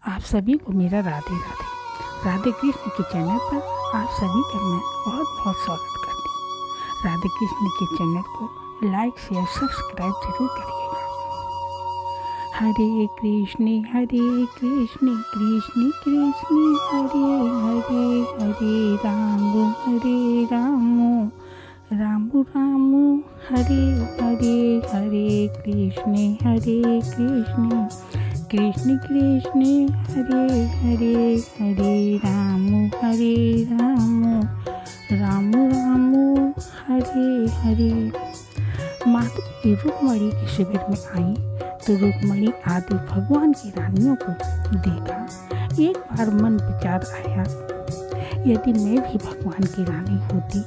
आप सभी को मेरा राधे राधे। राधे कृष्ण के चैनल पर आप सभी का मैं बहुत बहुत स्वागत करती हूँ। राधे कृष्ण के चैनल को लाइक शेयर सब्सक्राइब जरूर करिएगा। हरे कृष्ण कृष्ण कृष्ण हरे हरे, हरे राम राम राम हरे हरे, हरे कृष्ण कृष्ण कृष्ण हरे हरे, हरे राम राम राम हरे हरे। माता रुक्मणी के शिविर में आई तो रुक्मणी आदि भगवान की रानियों को देखा। एक बार मन विचार आया, यदि मैं भी भगवान की रानी होती,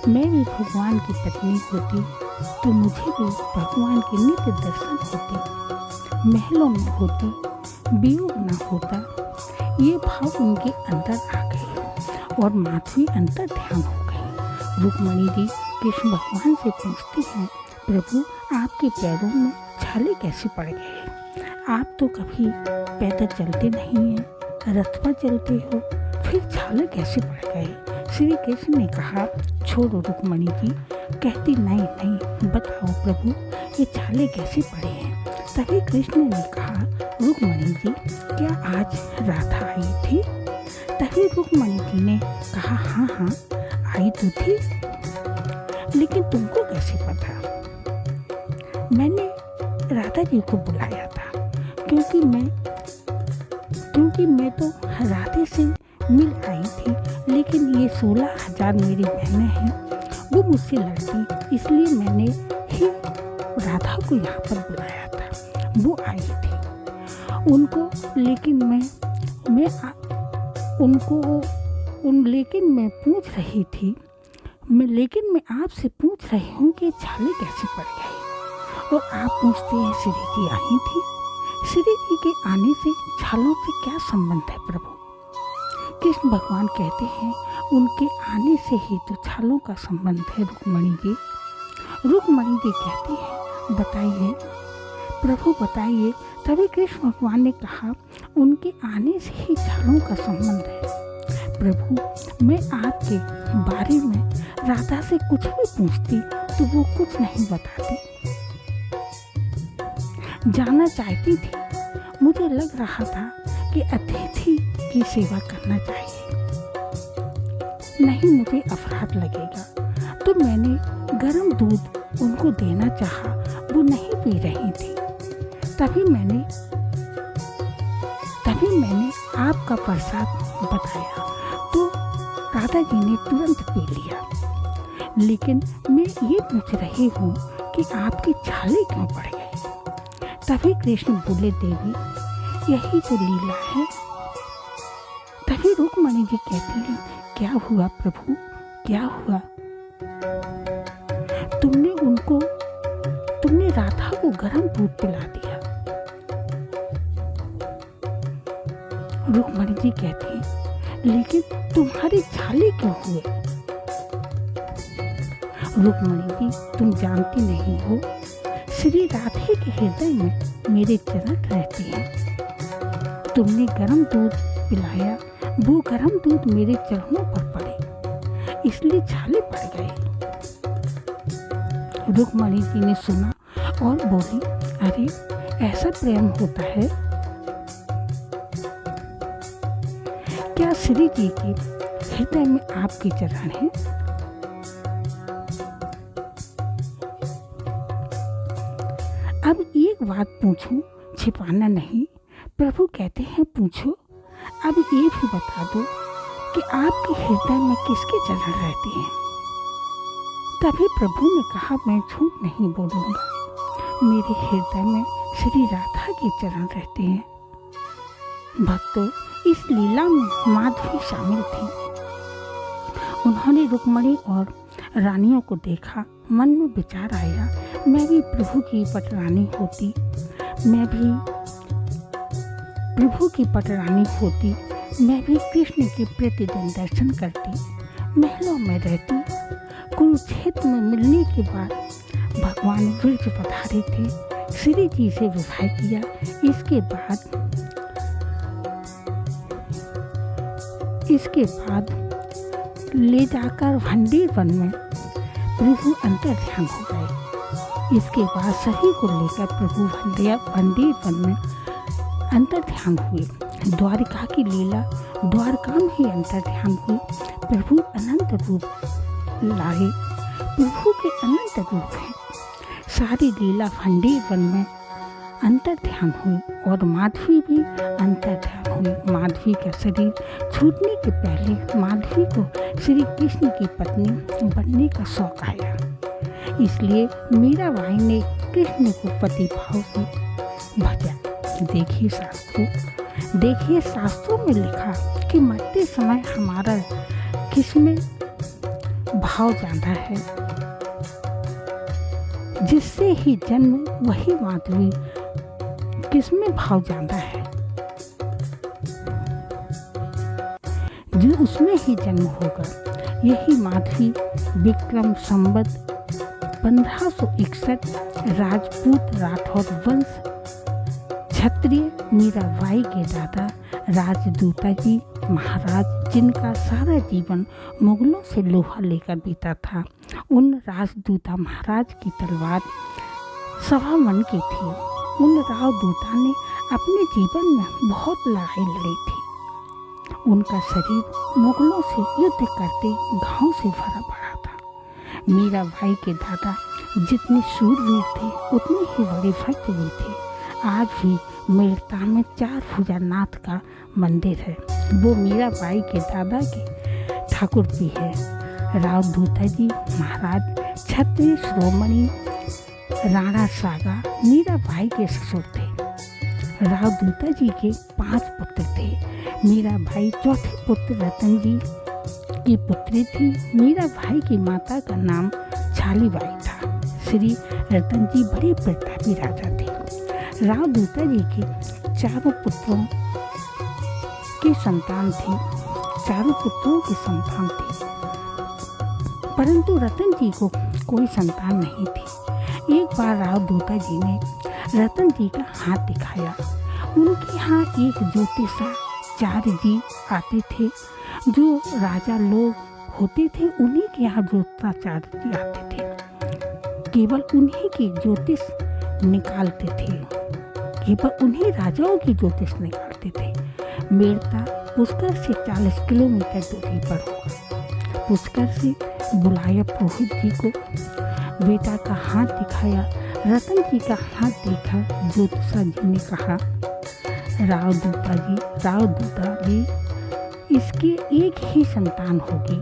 मैं भी भगवान की पत्नी होती, तो मुझे भी भगवान के नित्य दर्शन होते, महलों में होती, वियोग न होता। ये भाव उनके अंदर आ गए और माधवी अंतर ध्यान हो गई। रुक्मणी जी कृष्ण भगवान से पूछती हैं, प्रभु आपके पैरों में छाले कैसे पड़ गए? आप तो कभी पैदल चलते नहीं हैं, रथ पर चलते हो, फिर छाले कैसे पड़ गए? श्री कृष्ण ने कहा, छोड़ो रुक्मणी जी। कहती नहीं बताओ प्रभु ये छाले कैसे पड़े हैं? तभी कृष्ण ने कहा, रुक्मणी जी क्या आज राधा आई थी? तभी रुक्मणी जी ने कहा, हाँ आई तो थी, लेकिन तुमको कैसे पता? मैंने राधा जी को बुलाया था, क्योंकि मैं तो राधे से मिल आई थी, लेकिन ये 16,000 मेरी बहनें हैं, वो मुझसे लड़ती, इसलिए मैंने ही राधा को यहाँ पर बुलाया था। वो आई थी उनको, लेकिन मैं पूछ रही थी, लेकिन मैं आपसे पूछ रही हूँ कि छाले कैसे पड़ गए? और आप पूछते हैं श्री जी आई थी। श्री जी के आने से छालों से क्या संबंध है प्रभु? कृष्ण भगवान कहते हैं, उनके आने से ही तो छालों का संबंध है रुक्मणी जी। रुक्मणी जी कहती है, बताइए प्रभु बताइए। तभी कृष्ण भगवान ने कहा, उनके आने से ही छालों का संबंध है प्रभु। मैं आपके बारे में राधा से कुछ भी पूछती तो वो कुछ नहीं बताती। जानना चाहती थी, मुझे लग रहा था कि अतिथि की सेवा करना चाहिए, नहीं मुझे अपराध लगेगा, तो मैंने गर्म दूध उनको देना चाहा, वो नहीं पी रही थी। तभी मैंने आपका प्रसाद बताया तो राधा जी ने तुरंत पी लिया। लेकिन मैं ये पूछ रही हूँ कि आपके छाले क्यों पड़ गए? तभी कृष्ण बोले, देवी यही तो लीला है। तभी रुक्मणी जी कहती है, क्या हुआ प्रभु, क्या हुआ? तुमने राधा को गर्म दूध पिला दिया। रुक्मणी जी कहती है, लेकिन तुम्हारे छाले क्यों हुए? रुक्मणी जी तुम जानती नहीं हो, श्री राधे के हृदय में मेरे चरण रहते हैं। तुमने गर्म दूध पिलाया, वो गर्म दूध मेरे चरणों पर पड़े, इसलिए छाले पड़ गए। रुक्मणी जी ने सुना और बोली, अरे ऐसा प्रेम होता है क्या? श्री जी के हृदय में आपके चरण हैं। अब एक बात पूछूं, छिपाना नहीं। प्रभु कहते हैं पूछो। अब ये भी बता दो कि आपके हृदय में किसके चरण रहते हैं? तभी प्रभु ने कहा, मैं झूठ नहीं बोलूँगा, मेरे हृदय में श्री राधा के चरण रहते हैं। भक्तों, इस लीला में माधवी शामिल थी। उन्होंने रुक्मणी और रानियों को देखा, मन में विचार आया, मैं भी प्रभु की पटरानी होती, मैं भी प्रभु की पटरानी होती, मैं भी कृष्ण के प्रतिदिन दर्शन करती, महलों में रहती। कुरुक्षेत्र में मिलने के बाद भगवान विरज पधारे थे, श्री जी से विवाह किया। इसके बाद इसके बाद ले जाकर भंडीर वन में प्रभु अंतर्ध्यान हो गए। इसके बाद सभी को लेकर प्रभु भंडीर वन में अंतर्ध्यान हुए। द्वारिका की लीला द्वारका में ही अंतर्ध्यान हुई। प्रभु अनंत रूप लाए, प्रभु के अनंत रूप हैं। सारी लीला भंडीर वन में अंतर्ध्यान हुई और माधवी भी अंतर्ध्यान हुई। माधवी का शरीर छूटने के पहले माधवी को श्री कृष्ण की पत्नी बनने का शौक आया, इसलिए मीराबाई ने कृष्ण को पति भाव से भजा। देखिए शास्त्रों में लिखा कि मरते समय हमारा किसमें भाव जाता है, जिससे ही जन्म वही माधवी किसमें भाव जाता है, जो उसमें ही जन्म होगा। यही माधवी विक्रम संवत 1561 राजपूत राठौर वंश क्षत्रिय मीराबाई के दादा राजदूता जी महाराज, जिनका सारा जीवन मुगलों से लोहा लेकर बीता था। उन राजदूता महाराज की तलवार सवा मन की थी। उन राजदूता ने अपने जीवन में बहुत लड़ाई लड़ी थी। उनका शरीर मुगलों से युद्ध करते घाव से भरा पड़ा था। मीराबाई के दादा जितने शूरवीर थे उतने ही बड़े भक्त भी थे। आज भी मेड़ता में 4 भुजा नाथ का मंदिर है, वो मीराबाई के दादा के ठाकुर भी है। रावदूता जी महाराज क्षत्रिय शिरोमणि राणा सागा मीराबाई के ससुर थे। रावदूता जी के 5 पुत्र थे। मीराबाई चौथे पुत्र रतन जी की पुत्री थी। मीराबाई की माता का नाम छालीबाई था। श्री रतन जी बड़े प्रतापी राजा थे। रावदूता जी के 4 पुत्रों की संतान थी। परंतु रतन जी को कोई संतान नहीं थी। एक बार रावदूता जी ने रतन जी का हाथ दिखाया। उनके यहाँ एक ज्योतिषाचार्य जी आते थे। जो राजा लोग होते थे उन्हीं के यहाँ ज्योतिषाचार्य जी आते थे। केवल उन्हीं की ज्योतिष निकालते थे। केवल उन्हीं राजाओं की ज्योतिष निकालते थे। मेड़ता पुष्कर से 40 किलोमीटर दूरी पर होगा। पुष्कर से बुलाया पुरोहित जी को। बेटा का हाथ दिखाया। रतन जी का हाथ देखा। ज्योतिषा जी ने कहा, रावदूता जी इसकी एक ही संतान होगी,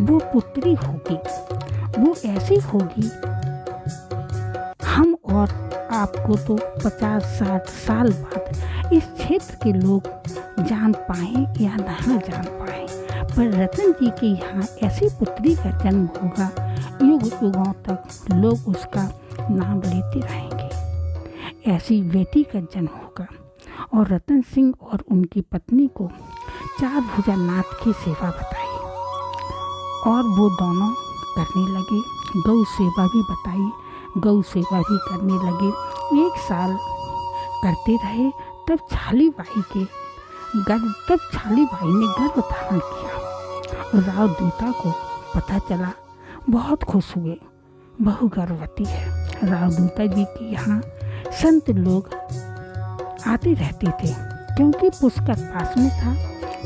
वो पुत्री होगी। वो ऐसी होगी, हम और आपको तो 50-60 साल बाद इस क्षेत्र के लोग जान पाएं या ना जान पाएं, पर रतन जी के यहाँ ऐसी पुत्री का जन्म होगा, युग युगों तक लोग उसका नाम लेते रहेंगे। ऐसी बेटी का जन्म होगा। और रतन सिंह और उनकी पत्नी को 4 भुजा नाथ की सेवा बताई और वो दोनों करने लगे। गौ सेवा भी बताई, गौ सेवा भी करने लगे। 1 साल करते रहे। तब छालीबाई ने गर्भ धारण किया। रावदूता को पता चला, बहुत खुश हुए, बहू गर्भवती है। रावदूता जी के यहाँ संत लोग आते रहते थे, क्योंकि पुष्कर पास में था,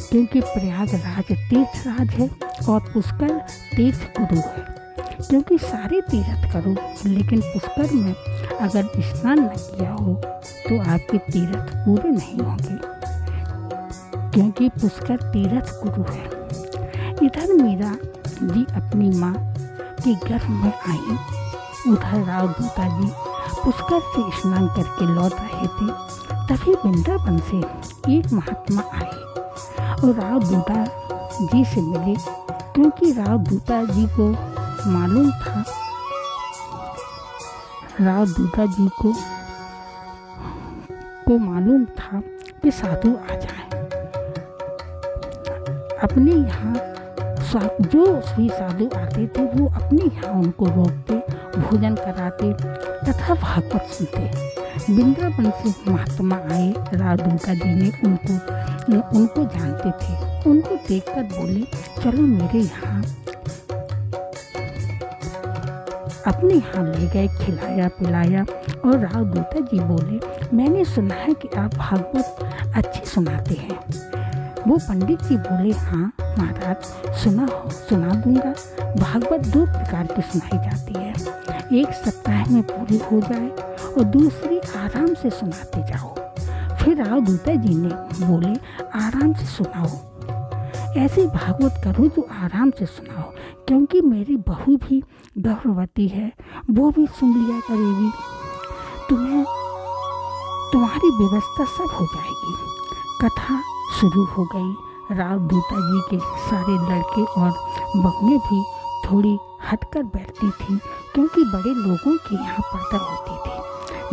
क्योंकि प्रयागराज तीर्थराज है और पुष्कर तीर्थ गुरु है। क्योंकि सारे तीर्थ करो, लेकिन पुष्कर में अगर स्नान न किया हो तो आपके तीर्थ पूरे नहीं होंगे, क्योंकि पुष्कर तीर्थ गुरु है। इधर मीरा जी अपनी माँ के गर्भ में आई। उधर रावदूता जी पुष्कर से स्नान करके लौट रहे थे। तभी वृंदावन से एक महात्मा आए और रावदूता जी से मिले, क्योंकि रावदूता जी को मालूम था, रावदूता जी को मालूम था कि साधु आ जाए। अपने यहाँ जो भी साधु आते थे वो अपने यहाँ उनको रोकते, भोजन कराते तथा भागवत सुनते। वृंदावन से महात्मा आए। रावदूता जी ने उनको उनको जानते थे। उनको देखकर बोले, चलो मेरे यहाँ। अपने यहाँ ले गए, खिलाया पिलाया। और राव दूता जी बोले, मैंने सुना है कि आप भागवत अच्छी सुनाते हैं। वो पंडित जी बोले, हाँ महाराज, सुना दूंगा। भागवत 2 प्रकार की सुनाई जाती है, एक सप्ताह में पूरी हो जाए और दूसरी आराम से सुनाते जाओ। फिर राव दूता जी ने बोले, आराम से सुनाओ, ऐसे भागवत करो जो आराम से सुनाओ, क्योंकि मेरी बहू भी गर्भवती है, वो भी सुन लिया करेगी, तुम्हारी व्यवस्था सब हो जाएगी। कथा शुरू हो गई। राव दूता जी के सारे लड़के और बहुएं भी थोड़ी हटकर बैठती थी, क्योंकि बड़े लोगों के यहाँ पर्दा होती थी।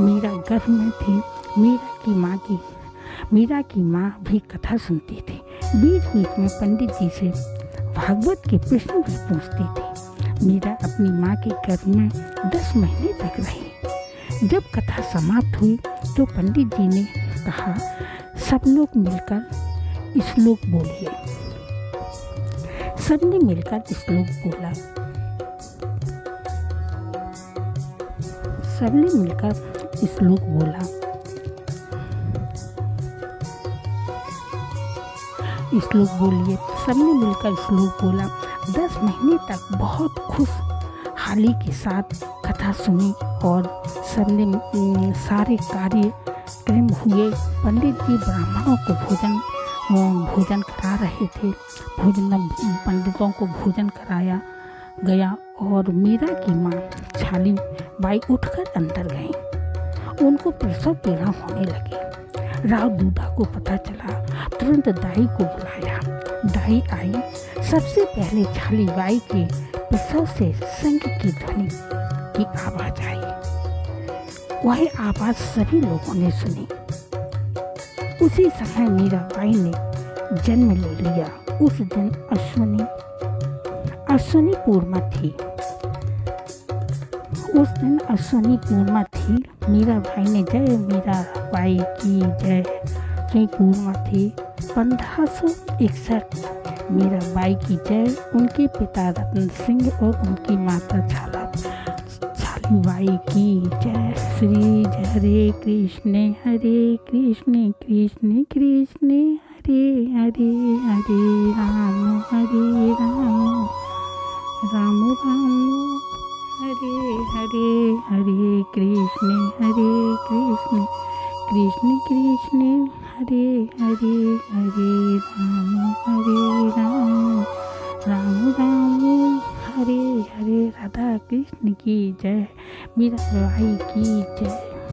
मीरा गर्भ में थी। मीरा की माँ भी कथा सुनती थी। बीच बीच में पंडित जी से भागवत के प्रश्न भी पूछती थी। मीरा अपनी माँ के गर्भ में 10 महीने तक रही। जब कथा समाप्त हुई तो पंडित जी ने कहा, सब लोग मिलकर श्लोक बोलिए। सबने मिलकर श्लोक बोला। सबने मिलकर श्लोक बोला। श्लोक बोलिए। सबने मिलकर श्लोक बोला। 10 महीने तक बहुत खुशहाली के साथ कथा सुनी और सबने सारे कार्यक्रम हुए। पंडित जी ब्राह्मणों को भोजन करा रहे थे। पंडितों को भोजन कराया गया और मीरा की माँ छाली बाई उठकर अंदर गईं। उनको प्रसव पीड़ा होने लगी। राव दूता को पता चला, तुरंत दाई को बुलाया। दाई आई। सबसे पहले छाली बाई के प्रसव से शंख की ध्वनि की आवाज आई। वह आवाज सभी लोगों ने सुनी। उसी समय मीराबाई ने जन्म ले लिया। उस दिन अश्विनी पूर्णिमा थी। मीराबाई ने जय मीराबाई की जय पूर्णिमा थी। 1561 मीराबाई की जय। उनके पिता रतन सिंह और उनकी माता छालीबाई की जय। श्री हरे कृष्ण कृष्ण कृष्ण हरे हरे, हरे राम राम राम हरे हरे, हरे कृष्ण कृष्ण कृष्ण हरे हरे, हरे राम राम राम हरे हरे। राधा कृष्ण की जय। मीराबाई की जय।